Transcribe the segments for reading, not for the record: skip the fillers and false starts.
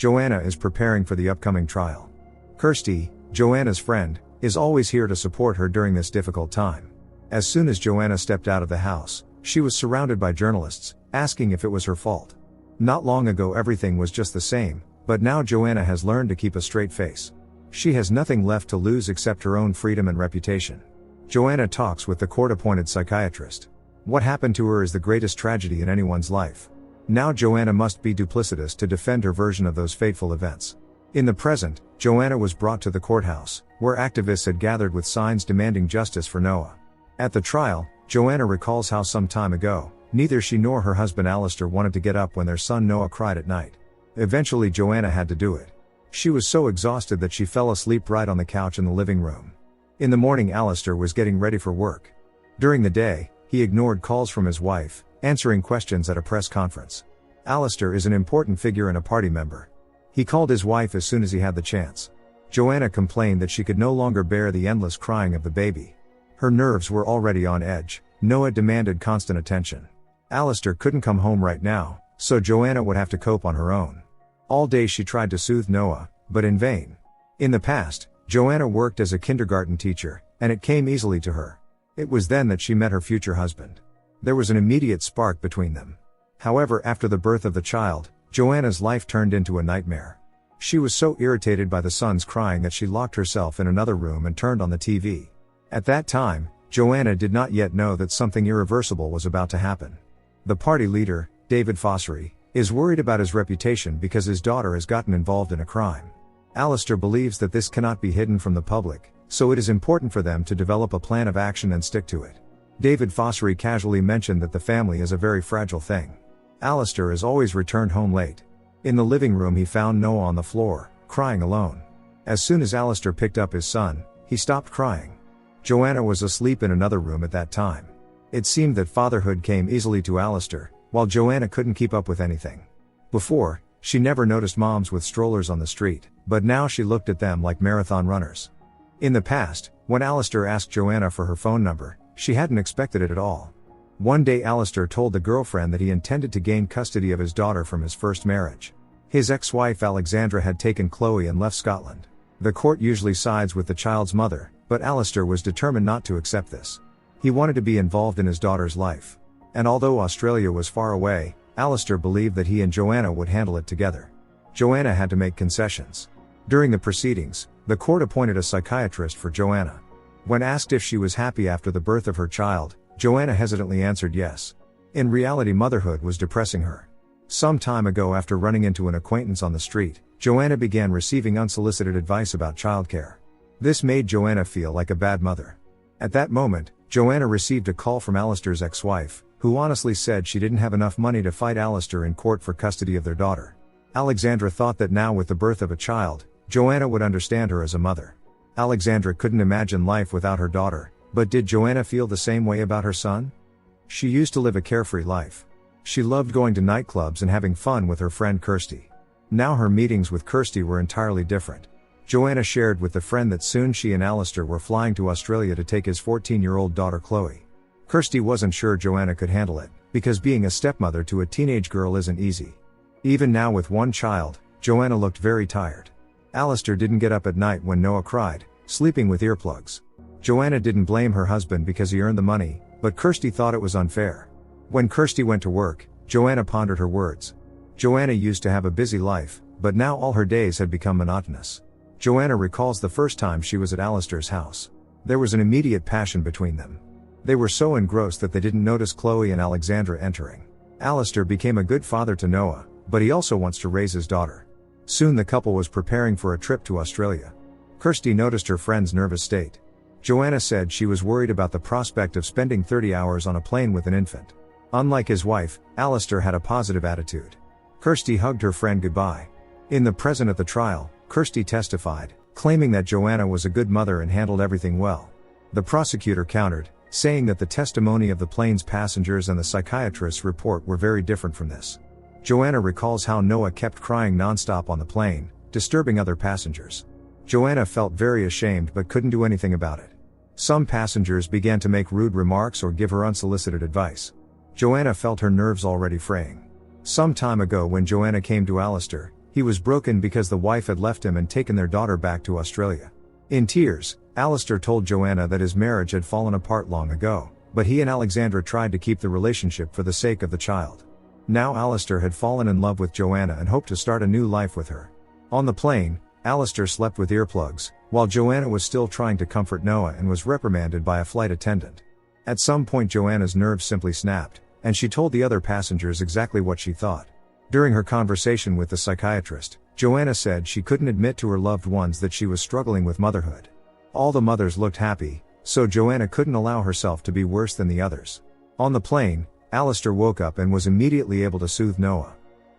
Joanna is preparing for the upcoming trial. Kirsty, Joanna's friend, is always here to support her during this difficult time. As soon as Joanna stepped out of the house, she was surrounded by journalists, asking if it was her fault. Not long ago everything was just the same, but now Joanna has learned to keep a straight face. She has nothing left to lose except her own freedom and reputation. Joanna talks with the court-appointed psychiatrist. What happened to her is the greatest tragedy in anyone's life. Now Joanna must be duplicitous to defend her version of those fateful events. In the present, Joanna was brought to the courthouse, where activists had gathered with signs demanding justice for Noah. At the trial, Joanna recalls how some time ago, neither she nor her husband Alistair wanted to get up when their son Noah cried at night. Eventually Joanna had to do it. She was so exhausted that she fell asleep right on the couch in the living room. In the morning Alistair was getting ready for work. During the day, he ignored calls from his wife, answering questions at a press conference. Alistair is an important figure and a party member. He called his wife as soon as he had the chance. Joanna complained that she could no longer bear the endless crying of the baby. Her nerves were already on edge. Noah demanded constant attention. Alistair couldn't come home right now, so Joanna would have to cope on her own. All day she tried to soothe Noah, but in vain. In the past, Joanna worked as a kindergarten teacher, and it came easily to her. It was then that she met her future husband. There was an immediate spark between them. However, after the birth of the child, Joanna's life turned into a nightmare. She was so irritated by the son's crying that she locked herself in another room and turned on the TV. At that time, Joanna did not yet know that something irreversible was about to happen. The party leader, David Fossery, is worried about his reputation because his daughter has gotten involved in a crime. Alistair believes that this cannot be hidden from the public, so it is important for them to develop a plan of action and stick to it. David Fossery casually mentioned that the family is a very fragile thing. Alistair has always returned home late. In the living room he found Noah on the floor, crying alone. As soon as Alistair picked up his son, he stopped crying. Joanna was asleep in another room at that time. It seemed that fatherhood came easily to Alistair, while Joanna couldn't keep up with anything. Before, she never noticed moms with strollers on the street, but now she looked at them like marathon runners. In the past, when Alistair asked Joanna for her phone number, she hadn't expected it at all. One day Alistair told the girlfriend that he intended to gain custody of his daughter from his first marriage. His ex-wife Alexandra had taken Chloe and left Scotland. The court usually sides with the child's mother, but Alistair was determined not to accept this. He wanted to be involved in his daughter's life. And although Australia was far away, Alistair believed that he and Joanna would handle it together. Joanna had to make concessions. During the proceedings, the court appointed a psychiatrist for Joanna. When asked if she was happy after the birth of her child, Joanna hesitantly answered yes. In reality, motherhood was depressing her. Some time ago, after running into an acquaintance on the street, Joanna began receiving unsolicited advice about childcare. This made Joanna feel like a bad mother. At that moment, Joanna received a call from Alistair's ex-wife, who honestly said she didn't have enough money to fight Alistair in court for custody of their daughter. Alexandra thought that now, with the birth of a child, Joanna would understand her as a mother. Alexandra couldn't imagine life without her daughter, but did Joanna feel the same way about her son? She used to live a carefree life. She loved going to nightclubs and having fun with her friend Kirsty. Now her meetings with Kirsty were entirely different. Joanna shared with the friend that soon she and Alistair were flying to Australia to take his 14-year-old daughter Chloe. Kirsty wasn't sure Joanna could handle it, because being a stepmother to a teenage girl isn't easy. Even now, with one child, Joanna looked very tired. Alistair didn't get up at night when Noah cried, sleeping with earplugs. Joanna didn't blame her husband because he earned the money, but Kirsty thought it was unfair. When Kirsty went to work, Joanna pondered her words. Joanna used to have a busy life, but now all her days had become monotonous. Joanna recalls the first time she was at Alistair's house. There was an immediate passion between them. They were so engrossed that they didn't notice Chloe and Alexandra entering. Alistair became a good father to Noah, but he also wants to raise his daughter. Soon the couple was preparing for a trip to Australia. Kirsty noticed her friend's nervous state. Joanna said she was worried about the prospect of spending 30 hours on a plane with an infant. Unlike his wife, Alistair had a positive attitude. Kirsty hugged her friend goodbye. In the present at the trial, Kirsty testified, claiming that Joanna was a good mother and handled everything well. The prosecutor countered, saying that the testimony of the plane's passengers and the psychiatrist's report were very different from this. Joanna recalls how Noah kept crying nonstop on the plane, disturbing other passengers. Joanna felt very ashamed but couldn't do anything about it. Some passengers began to make rude remarks or give her unsolicited advice. Joanna felt her nerves already fraying. Some time ago, when Joanna came to Alistair, He was broken because the wife had left him and taken their daughter back to Australia. In tears, Alistair told Joanna that his marriage had fallen apart long ago, but he and Alexandra tried to keep the relationship for the sake of the child. Now Alistair had fallen in love with Joanna and hoped to start a new life with her. On the plane, Alistair slept with earplugs, while Joanna was still trying to comfort Noah and was reprimanded by a flight attendant. At some point Joanna's nerves simply snapped, and she told the other passengers exactly what she thought. During her conversation with the psychiatrist, Joanna said she couldn't admit to her loved ones that she was struggling with motherhood. All the mothers looked happy, so Joanna couldn't allow herself to be worse than the others. On the plane, Alistair woke up and was immediately able to soothe Noah.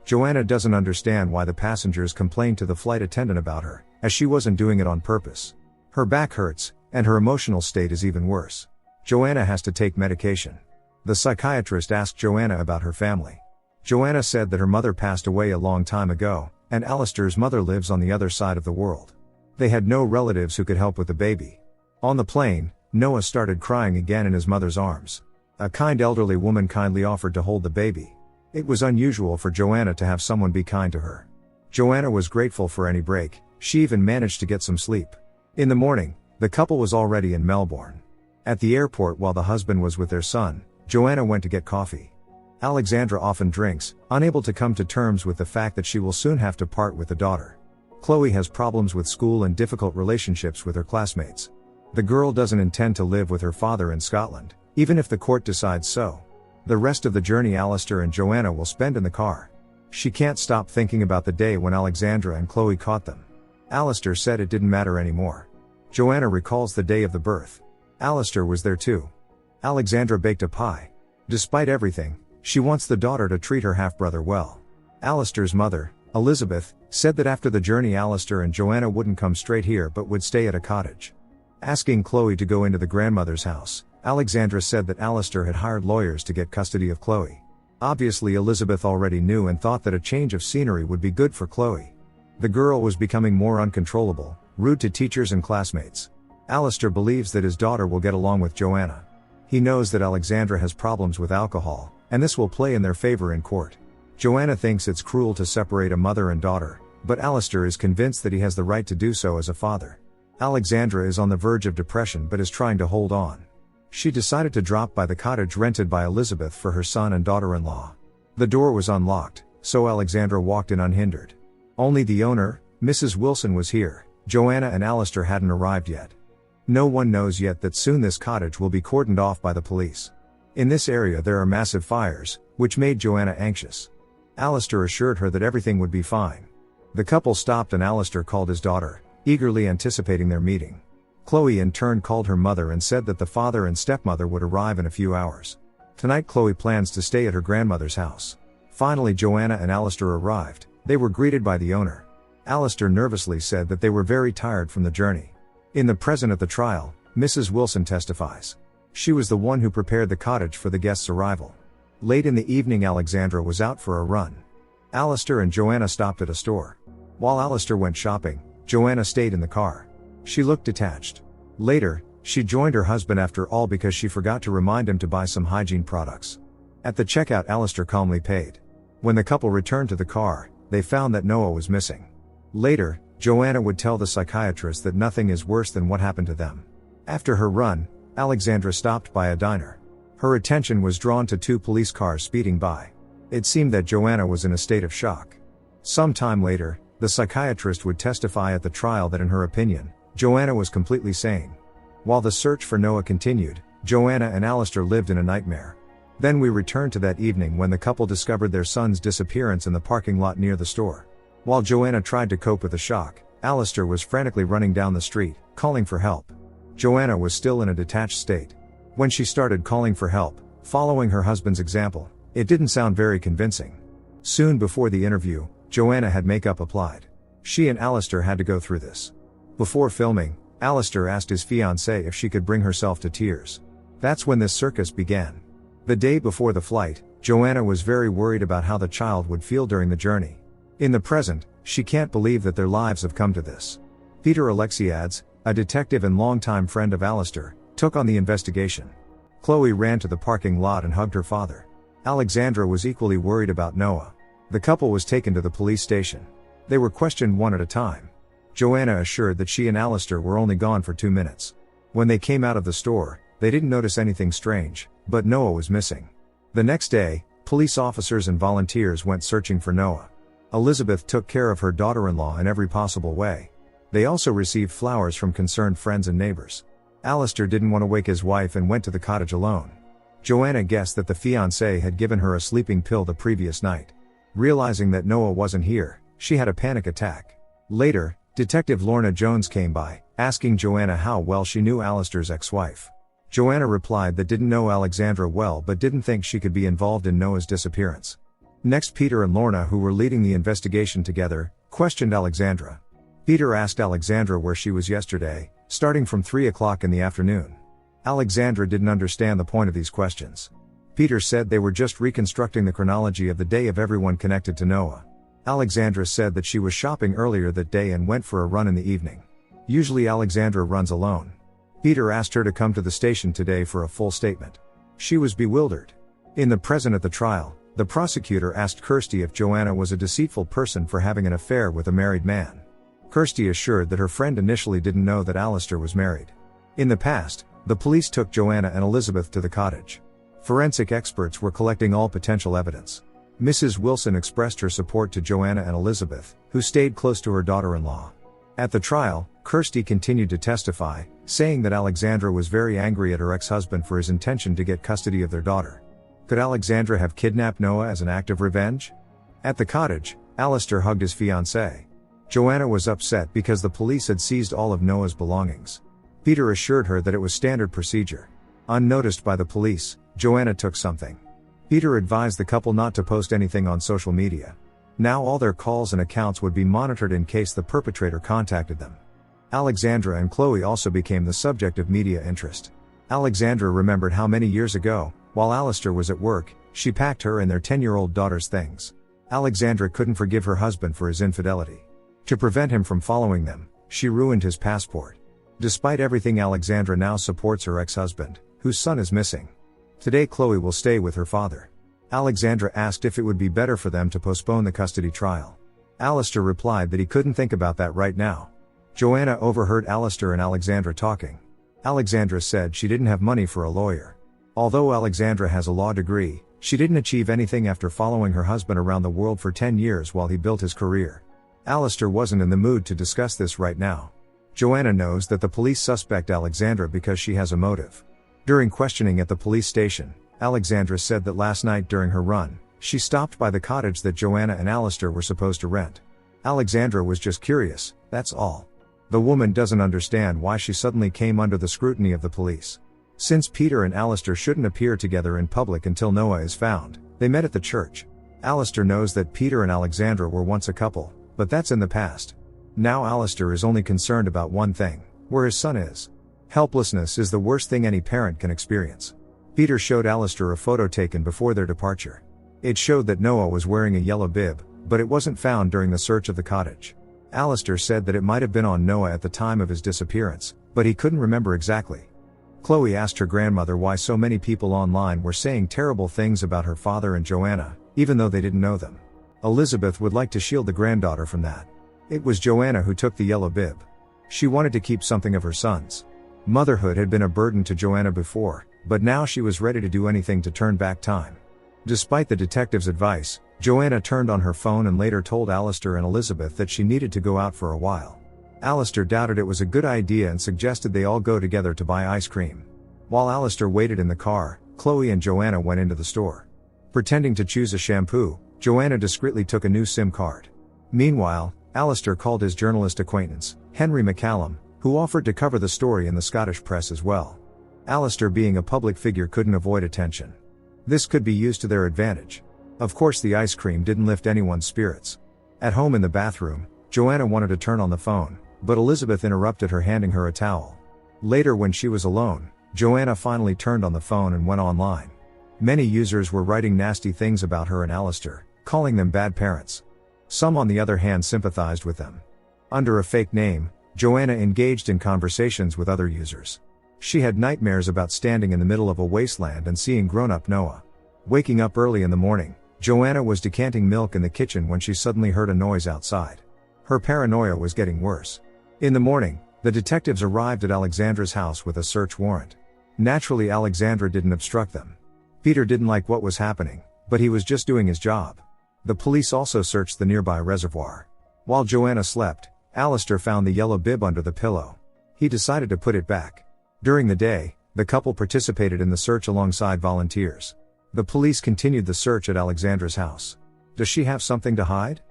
Joanna doesn't understand why the passengers complained to the flight attendant about her, as she wasn't doing it on purpose. Her back hurts, and her emotional state is even worse. Joanna has to take medication. The psychiatrist asked Joanna about her family. Joanna said that her mother passed away a long time ago, and Alistair's mother lives on the other side of the world. They had no relatives who could help with the baby. On the plane, Noah started crying again in his mother's arms. A kind elderly woman kindly offered to hold the baby. It was unusual for Joanna to have someone be kind to her. Joanna was grateful for any break. She even managed to get some sleep. In the morning, the couple was already in Melbourne. At the airport while the husband was with their son, Joanna went to get coffee. Alexandra often drinks, unable to come to terms with the fact that she will soon have to part with the daughter. Chloe has problems with school and difficult relationships with her classmates. The girl doesn't intend to live with her father in Scotland, even if the court decides so. The rest of the journey Alistair and Joanna will spend in the car. She can't stop thinking about the day when Alexandra and Chloe caught them. Alistair said it didn't matter anymore. Joanna recalls the day of the birth. Alistair was there too. Alexandra baked a pie. Despite everything, she wants the daughter to treat her half-brother well. Alistair's mother, Elizabeth, said that after the journey Alistair and Joanna wouldn't come straight here but would stay at a cottage. Asking Chloe to go into the grandmother's house, Alexandra said that Alistair had hired lawyers to get custody of Chloe. Obviously Elizabeth already knew and thought that a change of scenery would be good for Chloe. The girl was becoming more uncontrollable, rude to teachers and classmates. Alistair believes that his daughter will get along with Joanna. He knows that Alexandra has problems with alcohol, and this will play in their favor in court. Joanna thinks it's cruel to separate a mother and daughter, but Alistair is convinced that he has the right to do so as a father. Alexandra is on the verge of depression but is trying to hold on. She decided to drop by the cottage rented by Elizabeth for her son and daughter-in-law. The door was unlocked, so Alexandra walked in unhindered. Only the owner, Mrs. Wilson, was here. Joanna and Alistair hadn't arrived yet. No one knows yet that soon this cottage will be cordoned off by the police. In this area there are massive fires, which made Joanna anxious. Alistair assured her that everything would be fine. The couple stopped and Alistair called his daughter, eagerly anticipating their meeting. Chloe in turn called her mother and said that the father and stepmother would arrive in a few hours. Tonight Chloe plans to stay at her grandmother's house. Finally Joanna and Alistair arrived. They were greeted by the owner. Alistair nervously said that they were very tired from the journey. In the present at the trial, Mrs. Wilson testifies. She was the one who prepared the cottage for the guests' arrival. Late in the evening Alexandra was out for a run. Alistair and Joanna stopped at a store. While Alistair went shopping, Joanna stayed in the car. She looked detached. Later, she joined her husband after all because she forgot to remind him to buy some hygiene products. At the checkout Alistair calmly paid. When the couple returned to the car, they found that Noah was missing. Later, Joanna would tell the psychiatrist that nothing is worse than what happened to them. After her run, Alexandra stopped by a diner. Her attention was drawn to two police cars speeding by. It seemed that Joanna was in a state of shock. Some time later, the psychiatrist would testify at the trial that in her opinion, Joanna was completely sane. While the search for Noah continued, Joanna and Alistair lived in a nightmare. Then we returned to that evening when the couple discovered their son's disappearance in the parking lot near the store. While Joanna tried to cope with the shock, Alistair was frantically running down the street, calling for help. Joanna was still in a detached state. When she started calling for help, following her husband's example, it didn't sound very convincing. Soon before the interview, Joanna had makeup applied. She and Alistair had to go through this. Before filming, Alistair asked his fiancée if she could bring herself to tears. That's when this circus began. The day before the flight, Joanna was very worried about how the child would feel during the journey. In the present, she can't believe that their lives have come to this. Peter Alexiades, a detective and longtime friend of Alistair, took on the investigation. Chloe ran to the parking lot and hugged her father. Alexandra was equally worried about Noah. The couple was taken to the police station. They were questioned one at a time. Joanna assured that she and Alistair were only gone for 2 minutes. When they came out of the store, they didn't notice anything strange, but Noah was missing. The next day, police officers and volunteers went searching for Noah. Elizabeth took care of her daughter-in-law in every possible way. They also received flowers from concerned friends and neighbors. Alistair didn't want to wake his wife and went to the cottage alone. Joanna guessed that the fiancé had given her a sleeping pill the previous night. Realizing that Noah wasn't here, she had a panic attack. Later, Detective Lorna Jones came by, asking Joanna how well she knew Alistair's ex-wife. Joanna replied that didn't know Alexandra well but didn't think she could be involved in Noah's disappearance. Next, Peter and Lorna, who were leading the investigation together, questioned Alexandra. Peter asked Alexandra where she was yesterday, starting from 3 o'clock in the afternoon. Alexandra didn't understand the point of these questions. Peter said they were just reconstructing the chronology of the day of everyone connected to Noah. Alexandra said that she was shopping earlier that day and went for a run in the evening. Usually Alexandra runs alone. Peter asked her to come to the station today for a full statement. She was bewildered. In the present at the trial, the prosecutor asked Kirsty if Joanna was a deceitful person for having an affair with a married man. Kirsty assured that her friend initially didn't know that Alistair was married. In the past, the police took Joanna and Elizabeth to the cottage. Forensic experts were collecting all potential evidence. Mrs. Wilson expressed her support to Joanna and Elizabeth, who stayed close to her daughter-in-law. At the trial, Kirsty continued to testify, saying that Alexandra was very angry at her ex-husband for his intention to get custody of their daughter. Could Alexandra have kidnapped Noah as an act of revenge? At the cottage, Alistair hugged his fiancée. Joanna was upset because the police had seized all of Noah's belongings. Peter assured her that it was standard procedure. Unnoticed by the police, Joanna took something. Peter advised the couple not to post anything on social media. Now all their calls and accounts would be monitored in case the perpetrator contacted them. Alexandra and Chloe also became the subject of media interest. Alexandra remembered how many years ago, while Alistair was at work, she packed her and their 10-year-old daughter's things. Alexandra couldn't forgive her husband for his infidelity. To prevent him from following them, she ruined his passport. Despite everything, Alexandra now supports her ex-husband, whose son is missing. Today Chloe will stay with her father. Alexandra asked if it would be better for them to postpone the custody trial. Alistair replied that he couldn't think about that right now. Joanna overheard Alistair and Alexandra talking. Alexandra said she didn't have money for a lawyer. Although Alexandra has a law degree, she didn't achieve anything after following her husband around the world for 10 years while he built his career. Alistair wasn't in the mood to discuss this right now. Joanna knows that the police suspect Alexandra because she has a motive. During questioning at the police station, Alexandra said that last night during her run, she stopped by the cottage that Joanna and Alistair were supposed to rent. Alexandra was just curious, that's all. The woman doesn't understand why she suddenly came under the scrutiny of the police. Since Peter and Alistair shouldn't appear together in public until Noah is found, they met at the church. Alistair knows that Peter and Alexandra were once a couple, but that's in the past. Now Alistair is only concerned about one thing, where his son is. Helplessness is the worst thing any parent can experience. Peter showed Alistair a photo taken before their departure. It showed that Noah was wearing a yellow bib, but it wasn't found during the search of the cottage. Alistair said that it might have been on Noah at the time of his disappearance, but he couldn't remember exactly. Chloe asked her grandmother why so many people online were saying terrible things about her father and Joanna, even though they didn't know them. Elizabeth would like to shield the granddaughter from that. It was Joanna who took the yellow bib. She wanted to keep something of her son's. Motherhood had been a burden to Joanna before, but now she was ready to do anything to turn back time. Despite the detective's advice, Joanna turned on her phone and later told Alistair and Elizabeth that she needed to go out for a while. Alistair doubted it was a good idea and suggested they all go together to buy ice cream. While Alistair waited in the car, Chloe and Joanna went into the store. Pretending to choose a shampoo, Joanna discreetly took a new SIM card. Meanwhile, Alistair called his journalist acquaintance, Henry McCallum, who offered to cover the story in the Scottish press as well. Alistair, being a public figure, couldn't avoid attention. This could be used to their advantage. Of course, the ice cream didn't lift anyone's spirits. At home in the bathroom, Joanna wanted to turn on the phone, but Elizabeth interrupted her, handing her a towel. Later, when she was alone, Joanna finally turned on the phone and went online. Many users were writing nasty things about her and Alistair, calling them bad parents. Some, on the other hand, sympathized with them. Under a fake name, Joanna engaged in conversations with other users. She had nightmares about standing in the middle of a wasteland and seeing grown-up Noah. Waking up early in the morning, Joanna was decanting milk in the kitchen when she suddenly heard a noise outside. Her paranoia was getting worse. In the morning, the detectives arrived at Alexandra's house with a search warrant. Naturally, Alexandra didn't obstruct them. Peter didn't like what was happening, but he was just doing his job. The police also searched the nearby reservoir. While Joanna slept, Alistair found the yellow bib under the pillow. He decided to put it back. During the day, the couple participated in the search alongside volunteers. The police continued the search at Alexandra's house. Does she have something to hide?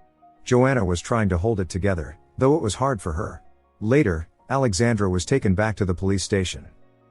Joanna was trying to hold it together, though it was hard for her. Later, Alexandra was taken back to the police station.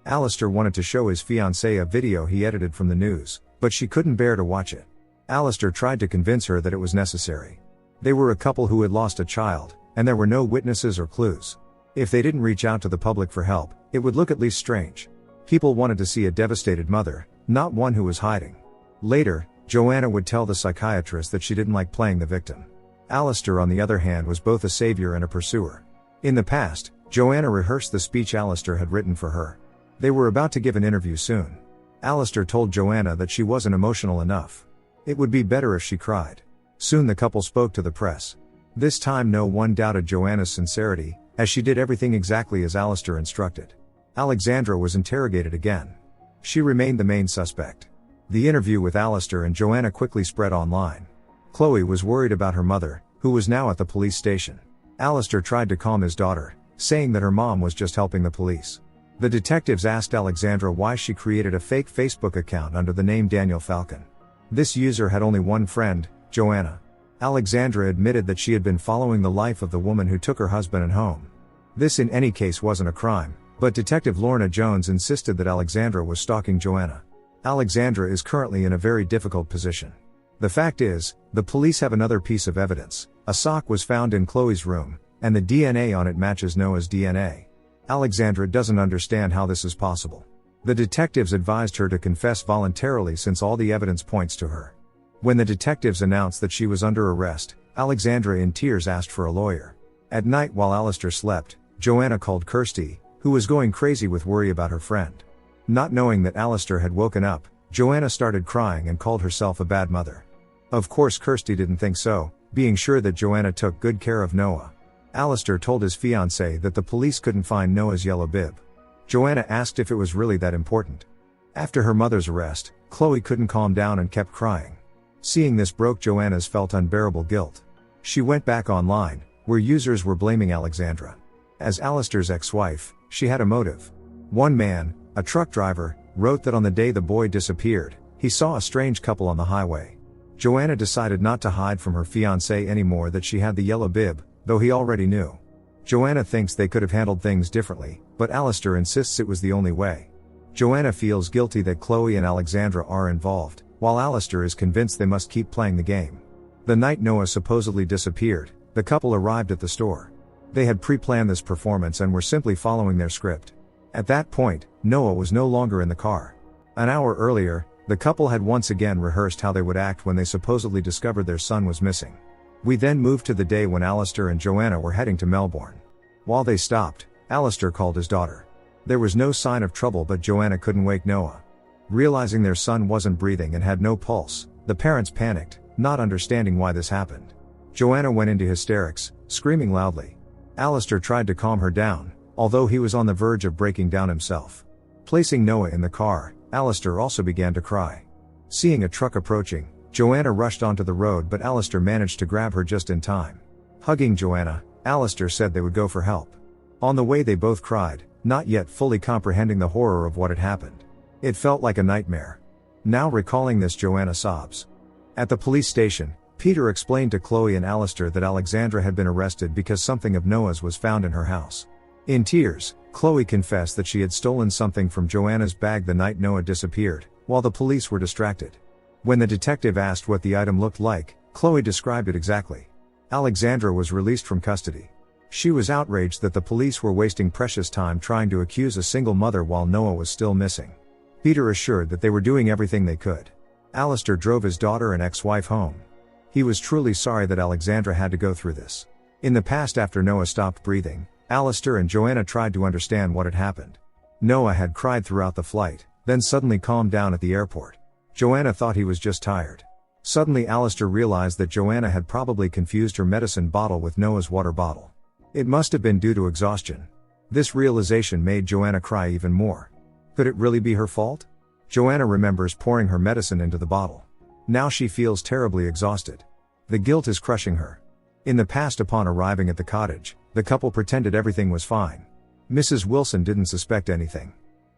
Alistair wanted to show his fiancée a video he edited from the news, but she couldn't bear to watch it. Alistair tried to convince her that it was necessary. They were a couple who had lost a child, and there were no witnesses or clues. If they didn't reach out to the public for help, it would look at least strange. People wanted to see a devastated mother, not one who was hiding. Later, Joanna would tell the psychiatrist that she didn't like playing the victim. Alistair, on the other hand, was both a savior and a pursuer. In the past, Joanna rehearsed the speech Alistair had written for her. They were about to give an interview soon. Alistair told Joanna that she wasn't emotional enough. It would be better if she cried. Soon the couple spoke to the press. This time no one doubted Joanna's sincerity, as she did everything exactly as Alistair instructed. Alexandra was interrogated again. She remained the main suspect. The interview with Alistair and Joanna quickly spread online. Chloe was worried about her mother, who was now at the police station. Alistair tried to calm his daughter, saying that her mom was just helping the police. The detectives asked Alexandra why she created a fake Facebook account under the name Daniel Falcon. This user had only one friend, Joanna. Alexandra admitted that she had been following the life of the woman who took her husband and home. This in any case wasn't a crime, but Detective Lorna Jones insisted that Alexandra was stalking Joanna. Alexandra is currently in a very difficult position. The fact is, the police have another piece of evidence. A sock was found in Chloe's room, and the DNA on it matches Noah's DNA. Alexandra doesn't understand how this is possible. The detectives advised her to confess voluntarily since all the evidence points to her. When the detectives announced that she was under arrest, Alexandra in tears asked for a lawyer. At night while Alistair slept, Joanna called Kirsty, who was going crazy with worry about her friend. Not knowing that Alistair had woken up, Joanna started crying and called herself a bad mother. Of course Kirsty didn't think so, being sure that Joanna took good care of Noah. Alistair told his fiancée that the police couldn't find Noah's yellow bib. Joanna asked if it was really that important. After her mother's arrest, Chloe couldn't calm down and kept crying. Seeing this broke Joanna's felt unbearable guilt. She went back online, where users were blaming Alexandra. As Alistair's ex-wife, she had a motive. One man, a truck driver, wrote that on the day the boy disappeared, he saw a strange couple on the highway. Joanna decided not to hide from her fiancé anymore that she had the yellow bib, though he already knew. Joanna thinks they could have handled things differently, but Alistair insists it was the only way. Joanna feels guilty that Chloe and Alexandra are involved, while Alistair is convinced they must keep playing the game. The night Noah supposedly disappeared, the couple arrived at the store. They had pre-planned this performance and were simply following their script. At that point, Noah was no longer in the car. An hour earlier, the couple had once again rehearsed how they would act when they supposedly discovered their son was missing. We then moved to the day when Alistair and Joanna were heading to Melbourne. While they stopped, Alistair called his daughter. There was no sign of trouble, but Joanna couldn't wake Noah. Realizing their son wasn't breathing and had no pulse, the parents panicked, not understanding why this happened. Joanna went into hysterics, screaming loudly. Alistair tried to calm her down, although he was on the verge of breaking down himself. Placing Noah in the car, Alistair also began to cry. Seeing a truck approaching, Joanna rushed onto the road, but Alistair managed to grab her just in time. Hugging Joanna, Alistair said they would go for help. On the way they both cried, not yet fully comprehending the horror of what had happened. It felt like a nightmare. Now recalling this, Joanna sobs. At the police station, Peter explained to Chloe and Alistair that Alexandra had been arrested because something of Noah's was found in her house. In tears, Chloe confessed that she had stolen something from Joanna's bag the night Noah disappeared, while the police were distracted. When the detective asked what the item looked like, Chloe described it exactly. Alexandra was released from custody. She was outraged that the police were wasting precious time trying to accuse a single mother while Noah was still missing. Peter assured that they were doing everything they could. Alistair drove his daughter and ex-wife home. He was truly sorry that Alexandra had to go through this. In the past, after Noah stopped breathing, Alistair and Joanna tried to understand what had happened. Noah had cried throughout the flight, then suddenly calmed down at the airport. Joanna thought he was just tired. Suddenly Alistair realized that Joanna had probably confused her medicine bottle with Noah's water bottle. It must have been due to exhaustion. This realization made Joanna cry even more. Could it really be her fault? Joanna remembers pouring her medicine into the bottle. Now she feels terribly exhausted. The guilt is crushing her. In the past, upon arriving at the cottage, the couple pretended everything was fine. Mrs. Wilson didn't suspect anything.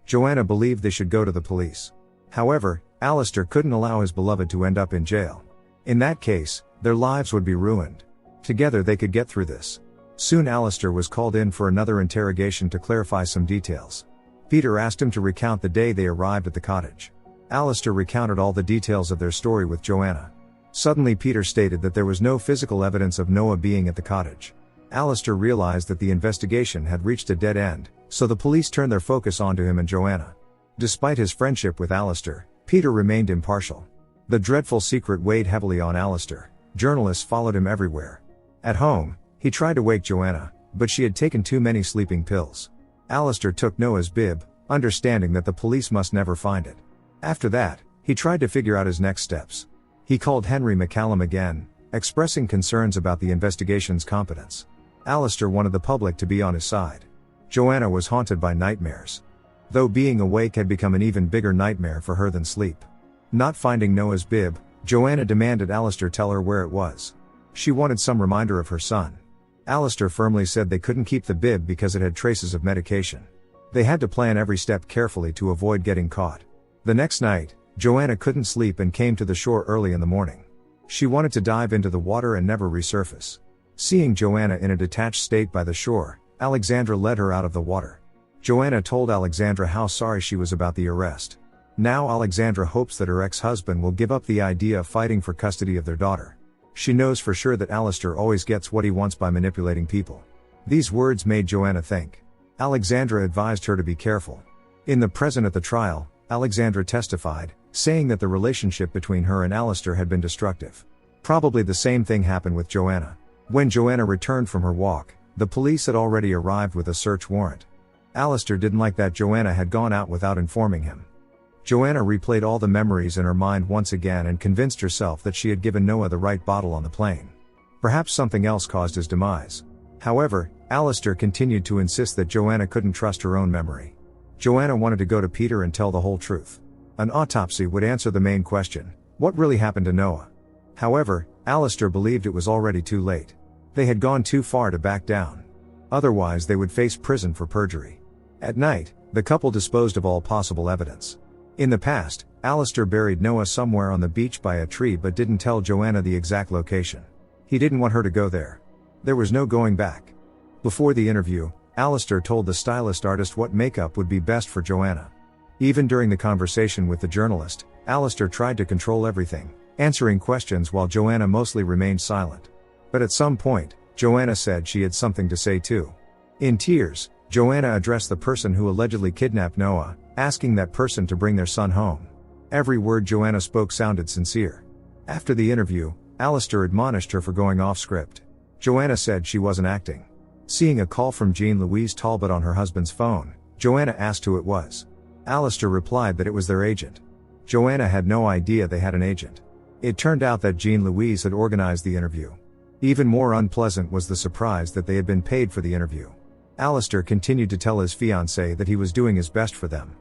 Joanna believed they should go to the police. However, Alistair couldn't allow his beloved to end up in jail. In that case, their lives would be ruined. Together they could get through this. Soon Alistair was called in for another interrogation to clarify some details. Peter asked him to recount the day they arrived at the cottage. Alistair recounted all the details of their story with Joanna. Suddenly Peter stated that there was no physical evidence of Noah being at the cottage. Alistair realized that the investigation had reached a dead end, so the police turned their focus onto him and Joanna. Despite his friendship with Alistair, Peter remained impartial. The dreadful secret weighed heavily on Alistair. Journalists followed him everywhere. At home, he tried to wake Joanna, but she had taken too many sleeping pills. Alistair took Noah's bib, understanding that the police must never find it. After that, he tried to figure out his next steps. He called Henry McCallum again, expressing concerns about the investigation's competence. Alistair wanted the public to be on his side. Joanna was haunted by nightmares. Though being awake had become an even bigger nightmare for her than sleep. Not finding Noah's bib, Joanna demanded Alistair tell her where it was. She wanted some reminder of her son. Alistair firmly said they couldn't keep the bib because it had traces of medication. They had to plan every step carefully to avoid getting caught. The next night, Joanna couldn't sleep and came to the shore early in the morning. She wanted to dive into the water and never resurface. Seeing Joanna in a detached state by the shore, Alexandra led her out of the water. Joanna told Alexandra how sorry she was about the arrest. Now Alexandra hopes that her ex-husband will give up the idea of fighting for custody of their daughter. She knows for sure that Alistair always gets what he wants by manipulating people. These words made Joanna think. Alexandra advised her to be careful. In the present at the trial, Alexandra testified, saying that the relationship between her and Alistair had been destructive. Probably the same thing happened with Joanna. When Joanna returned from her walk, the police had already arrived with a search warrant. Alistair didn't like that Joanna had gone out without informing him. Joanna replayed all the memories in her mind once again and convinced herself that she had given Noah the right bottle on the plane. Perhaps something else caused his demise. However, Alistair continued to insist that Joanna couldn't trust her own memory. Joanna wanted to go to Peter and tell the whole truth. An autopsy would answer the main question: what really happened to Noah? However, Alistair believed it was already too late. They had gone too far to back down. Otherwise they would face prison for perjury. At night, the couple disposed of all possible evidence. In the past, Alistair buried Noah somewhere on the beach by a tree but didn't tell Joanna the exact location. He didn't want her to go there. There was no going back. Before the interview, Alistair told the stylist artist what makeup would be best for Joanna. Even during the conversation with the journalist, Alistair tried to control everything, answering questions while Joanna mostly remained silent. But at some point, Joanna said she had something to say too. In tears, Joanna addressed the person who allegedly kidnapped Noah, asking that person to bring their son home. Every word Joanna spoke sounded sincere. After the interview, Alistair admonished her for going off script. Joanna said she wasn't acting. Seeing a call from Jean Louise Talbot on her husband's phone, Joanna asked who it was. Alistair replied that it was their agent. Joanna had no idea they had an agent. It turned out that Jean Louise had organized the interview. Even more unpleasant was the surprise that they had been paid for the interview. Alistair continued to tell his fiancée that he was doing his best for them.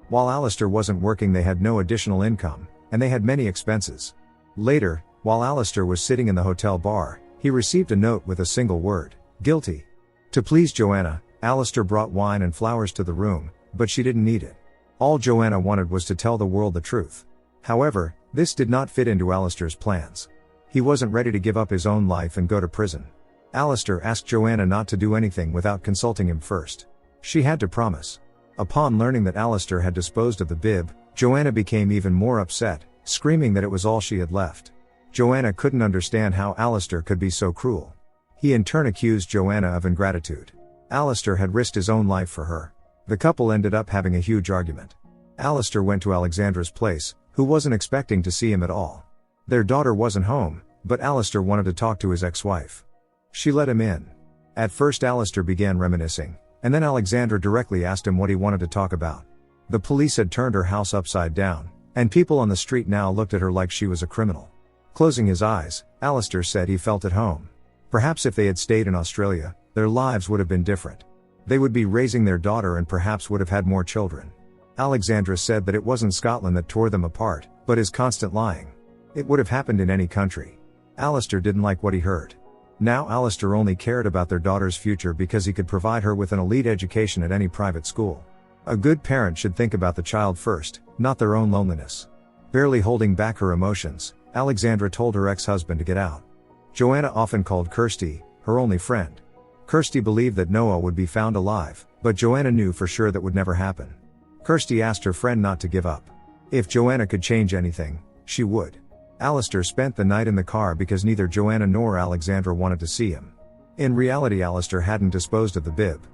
While Alistair wasn't working, they had no additional income, and they had many expenses. Later, while Alistair was sitting in the hotel bar, he received a note with a single word: guilty. To please Joanna, Alistair brought wine and flowers to the room, but she didn't need it. All Joanna wanted was to tell the world the truth. However, this did not fit into Alistair's plans. He wasn't ready to give up his own life and go to prison. Alistair asked Joanna not to do anything without consulting him first. She had to promise. Upon learning that Alistair had disposed of the bib, Joanna became even more upset, screaming that it was all she had left. Joanna couldn't understand how Alistair could be so cruel. He in turn accused Joanna of ingratitude. Alistair had risked his own life for her. The couple ended up having a huge argument. Alistair went to Alexandra's place, who wasn't expecting to see him at all. Their daughter wasn't home, but Alistair wanted to talk to his ex-wife. She let him in. At first Alistair began reminiscing, and then Alexandra directly asked him what he wanted to talk about. The police had turned her house upside down, and people on the street now looked at her like she was a criminal. Closing his eyes, Alistair said he felt at home. Perhaps if they had stayed in Australia, their lives would have been different. They would be raising their daughter and perhaps would have had more children. Alexandra said that it wasn't Scotland that tore them apart, but his constant lying. It would have happened in any country. Alistair didn't like what he heard. Now Alistair only cared about their daughter's future because he could provide her with an elite education at any private school. A good parent should think about the child first, not their own loneliness. Barely holding back her emotions, Alexandra told her ex-husband to get out. Joanna often called Kirsty her only friend. Kirsty believed that Noah would be found alive, but Joanna knew for sure that would never happen. Kirsty asked her friend not to give up. If Joanna could change anything, she would. Alistair spent the night in the car because neither Joanna nor Alexandra wanted to see him. In reality, Alistair hadn't disposed of the bib.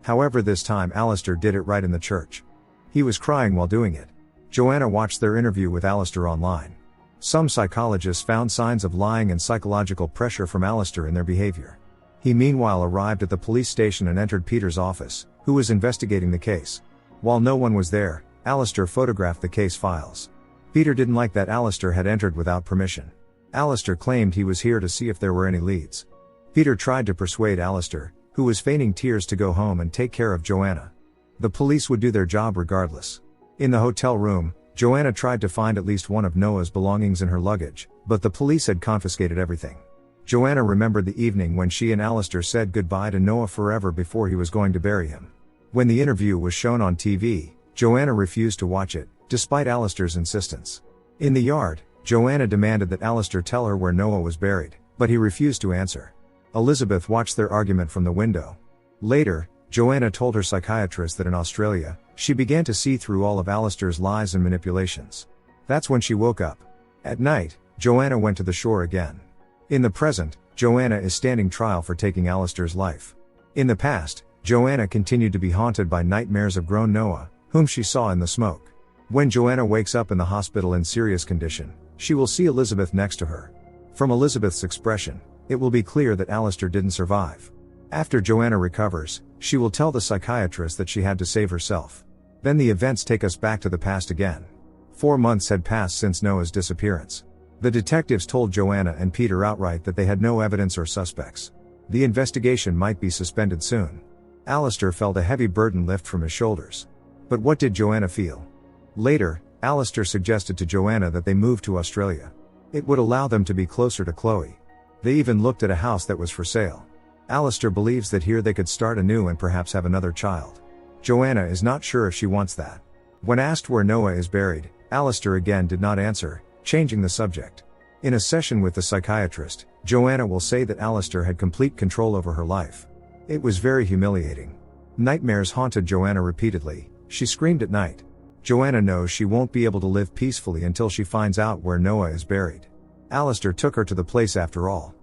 However, this time Alistair did it right in the church. He was crying while doing it. Joanna watched their interview with Alistair online. Some psychologists found signs of lying and psychological pressure from Alistair in their behavior. He meanwhile arrived at the police station and entered Peter's office, who was investigating the case. While no one was there, Alistair photographed the case files. Peter didn't like that Alistair had entered without permission. Alistair claimed he was here to see if there were any leads. Peter tried to persuade Alistair, who was feigning tears, to go home and take care of Joanna. The police would do their job regardless. In the hotel room, Joanna tried to find at least one of Noah's belongings in her luggage, but the police had confiscated everything. Joanna remembered the evening when she and Alistair said goodbye to Noah forever before he was going to bury him. When the interview was shown on TV, Joanna refused to watch it, despite Alistair's insistence. In the yard, Joanna demanded that Alistair tell her where Noah was buried, but he refused to answer. Elizabeth watched their argument from the window. Later, Joanna told her psychiatrist that in Australia, she began to see through all of Alistair's lies and manipulations. That's when she woke up. At night, Joanna went to the shore again. In the present, Joanna is standing trial for taking Alistair's life. In the past, Joanna continued to be haunted by nightmares of grown Noah, whom she saw in the smoke. When Joanna wakes up in the hospital in serious condition, she will see Elizabeth next to her. From Elizabeth's expression, it will be clear that Alistair didn't survive. After Joanna recovers, she will tell the psychiatrist that she had to save herself. Then the events take us back to the past again. 4 months had passed since Noah's disappearance. The detectives told Joanna and Peter outright that they had no evidence or suspects. The investigation might be suspended soon. Alistair felt a heavy burden lift from his shoulders. But what did Joanna feel? Later, Alistair suggested to Joanna that they move to Australia. It would allow them to be closer to Chloe. They even looked at a house that was for sale. Alistair believes that here they could start anew and perhaps have another child. Joanna is not sure if she wants that. When asked where Noah is buried, Alistair again did not answer, changing the subject. In a session with the psychiatrist, Joanna will say that Alistair had complete control over her life. It was very humiliating. Nightmares haunted Joanna repeatedly. She screamed at night. Joanna knows she won't be able to live peacefully until she finds out where Noah is buried. Alistair took her to the place after all.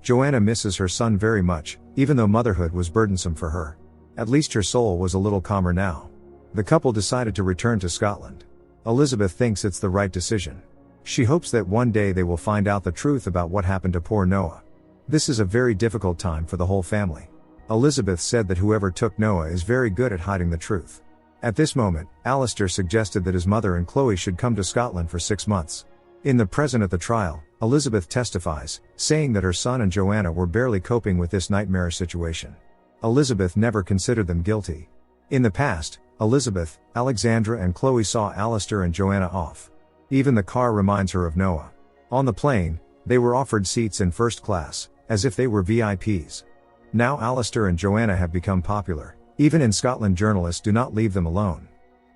Joanna misses her son very much, even though motherhood was burdensome for her. At least her soul was a little calmer now. The couple decided to return to Scotland. Elizabeth thinks it's the right decision. She hopes that one day they will find out the truth about what happened to poor Noah. This is a very difficult time for the whole family. Elizabeth said that whoever took Noah is very good at hiding the truth. At this moment, Alistair suggested that his mother and Chloe should come to Scotland for 6 months. In the present at the trial, Elizabeth testifies, saying that her son and Joanna were barely coping with this nightmare situation. Elizabeth never considered them guilty. In the past, Elizabeth, Alexandra and Chloe saw Alistair and Joanna off. Even the car reminds her of Noah. On the plane, they were offered seats in first class, as if they were VIPs. Now Alistair and Joanna have become popular. Even in Scotland, journalists do not leave them alone.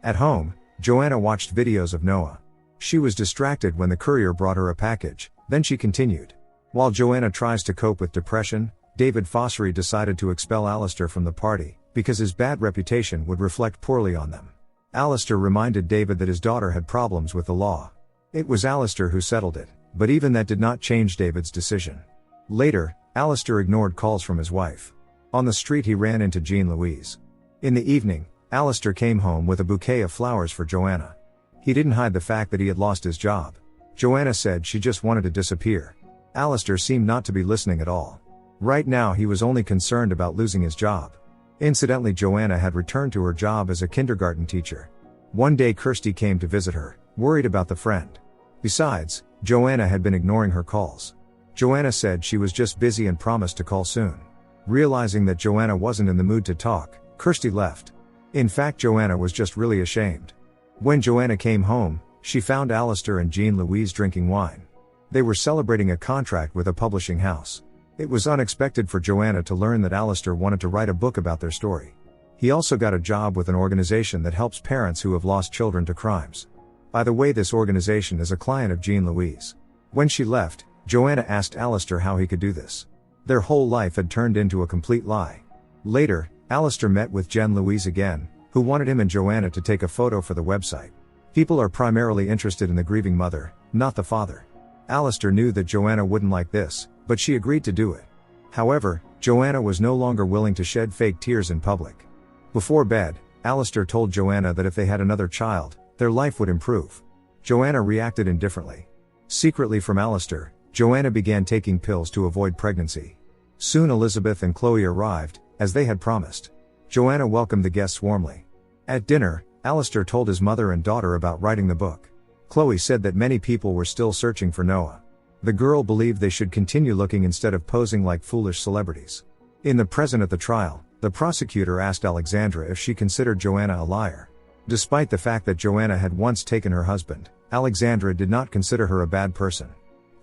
At home, Joanna watched videos of Noah. She was distracted when the courier brought her a package, then she continued. While Joanna tries to cope with depression, David Fossery decided to expel Alistair from the party, because his bad reputation would reflect poorly on them. Alistair reminded David that his daughter had problems with the law. It was Alistair who settled it, but even that did not change David's decision. Later, Alistair ignored calls from his wife. On the street he ran into Jean Louise. In the evening, Alistair came home with a bouquet of flowers for Joanna. He didn't hide the fact that he had lost his job. Joanna said she just wanted to disappear. Alistair seemed not to be listening at all. Right now he was only concerned about losing his job. Incidentally, Joanna had returned to her job as a kindergarten teacher. One day Kirsty came to visit her, worried about the friend. Besides, Joanna had been ignoring her calls. Joanna said she was just busy and promised to call soon. Realizing that Joanna wasn't in the mood to talk, Kirsty left. In fact, Joanna was just really ashamed. When Joanna came home, she found Alistair and Jean Louise drinking wine. They were celebrating a contract with a publishing house. It was unexpected for Joanna to learn that Alistair wanted to write a book about their story. He also got a job with an organization that helps parents who have lost children to crimes. By the way, this organization is a client of Jean Louise. When she left, Joanna asked Alistair how he could do this. Their whole life had turned into a complete lie. Later, Alistair met with Jean Louise again, who wanted him and Joanna to take a photo for the website. People are primarily interested in the grieving mother, not the father. Alistair knew that Joanna wouldn't like this, but she agreed to do it. However, Joanna was no longer willing to shed fake tears in public. Before bed, Alistair told Joanna that if they had another child, their life would improve. Joanna reacted indifferently. Secretly from Alistair, Joanna began taking pills to avoid pregnancy. Soon Elizabeth and Chloe arrived, as they had promised. Joanna welcomed the guests warmly. At dinner, Alistair told his mother and daughter about writing the book. Chloe said that many people were still searching for Noah. The girl believed they should continue looking instead of posing like foolish celebrities. In the present at the trial, the prosecutor asked Alexandra if she considered Joanna a liar. Despite the fact that Joanna had once taken her husband, Alexandra did not consider her a bad person.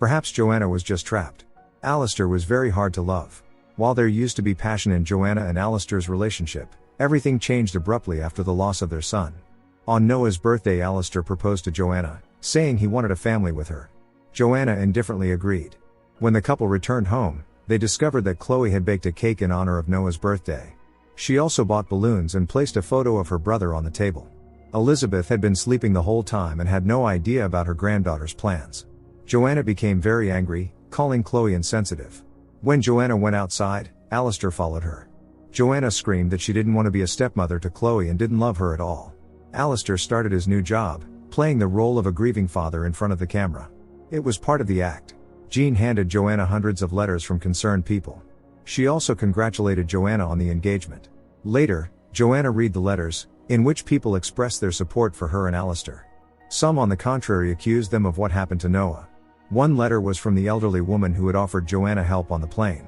Perhaps Joanna was just trapped. Alistair was very hard to love. While there used to be passion in Joanna and Alistair's relationship, everything changed abruptly after the loss of their son. On Noah's birthday, Alistair proposed to Joanna, saying he wanted a family with her. Joanna indifferently agreed. When the couple returned home, they discovered that Chloe had baked a cake in honor of Noah's birthday. She also bought balloons and placed a photo of her brother on the table. Elizabeth had been sleeping the whole time and had no idea about her granddaughter's plans. Joanna became very angry, calling Chloe insensitive. When Joanna went outside, Alistair followed her. Joanna screamed that she didn't want to be a stepmother to Chloe and didn't love her at all. Alistair started his new job, playing the role of a grieving father in front of the camera. It was part of the act. Jean handed Joanna hundreds of letters from concerned people. She also congratulated Joanna on the engagement. Later, Joanna read the letters, in which people expressed their support for her and Alistair. Some on the contrary accused them of what happened to Noah. One letter was from the elderly woman who had offered Joanna help on the plane.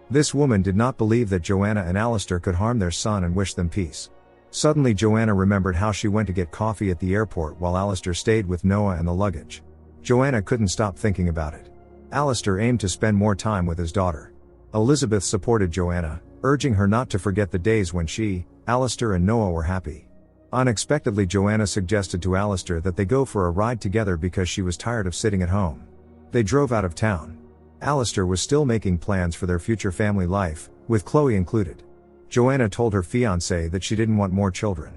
This woman did not believe that Joanna and Alistair could harm their son and wished them peace. Suddenly Joanna remembered how she went to get coffee at the airport while Alistair stayed with Noah and the luggage. Joanna couldn't stop thinking about it. Alistair aimed to spend more time with his daughter. Elizabeth supported Joanna, urging her not to forget the days when she, Alistair and Noah were happy. Unexpectedly, Joanna suggested to Alistair that they go for a ride together because she was tired of sitting at home. They drove out of town. Alistair was still making plans for their future family life, with Chloe included. Joanna told her fiancé that she didn't want more children.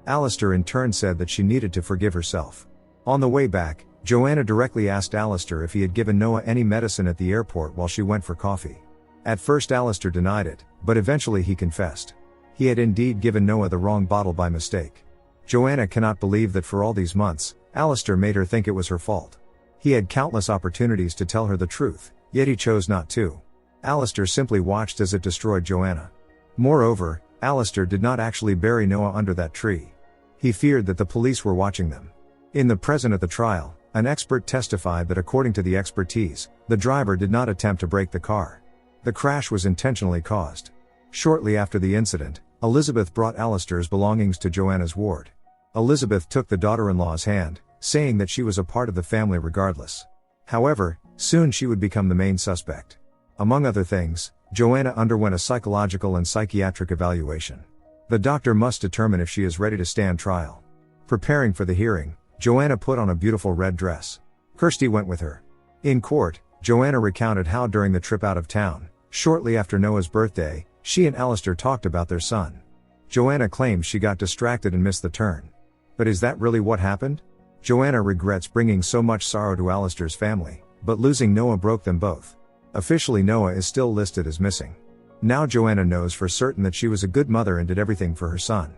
Alistair in turn said that she needed to forgive herself. On the way back, Joanna directly asked Alistair if he had given Noah any medicine at the airport while she went for coffee. At first Alistair denied it, but eventually he confessed. He had indeed given Noah the wrong bottle by mistake. Joanna cannot believe that for all these months, Alistair made her think it was her fault. He had countless opportunities to tell her the truth, yet he chose not to. Alistair simply watched as it destroyed Joanna. Moreover, Alistair did not actually bury Noah under that tree. He feared that the police were watching them. In the present at the trial, an expert testified that according to the expertise, the driver did not attempt to brake the car. The crash was intentionally caused. Shortly after the incident, Elizabeth brought Alistair's belongings to Joanna's ward. Elizabeth took the daughter-in-law's hand, saying that she was a part of the family regardless. However, soon she would become the main suspect. Among other things, Joanna underwent a psychological and psychiatric evaluation. The doctor must determine if she is ready to stand trial. Preparing for the hearing, Joanna put on a beautiful red dress. Kirsty went with her. In court, Joanna recounted how during the trip out of town, shortly after Noah's birthday, she and Alistair talked about their son. Joanna claims she got distracted and missed the turn. But is that really what happened? Joanna regrets bringing so much sorrow to Alistair's family, but losing Noah broke them both. Officially, Noah is still listed as missing. Now Joanna knows for certain that she was a good mother and did everything for her son.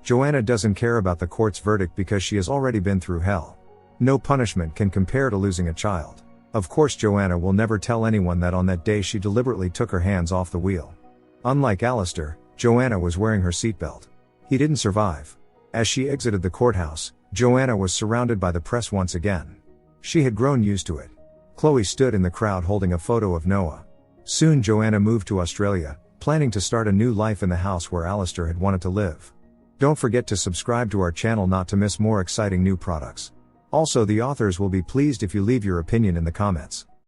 Joanna doesn't care about the court's verdict because she has already been through hell. No punishment can compare to losing a child. Of course, Joanna will never tell anyone that on that day she deliberately took her hands off the wheel. Unlike Alistair, Joanna was wearing her seatbelt. He didn't survive. As she exited the courthouse, Joanna was surrounded by the press once again. She had grown used to it. Chloe stood in the crowd holding a photo of Noah. Soon Joanna moved to Australia, planning to start a new life in the house where Alistair had wanted to live. Don't forget to subscribe to our channel not to miss more exciting new products. Also, the authors will be pleased if you leave your opinion in the comments.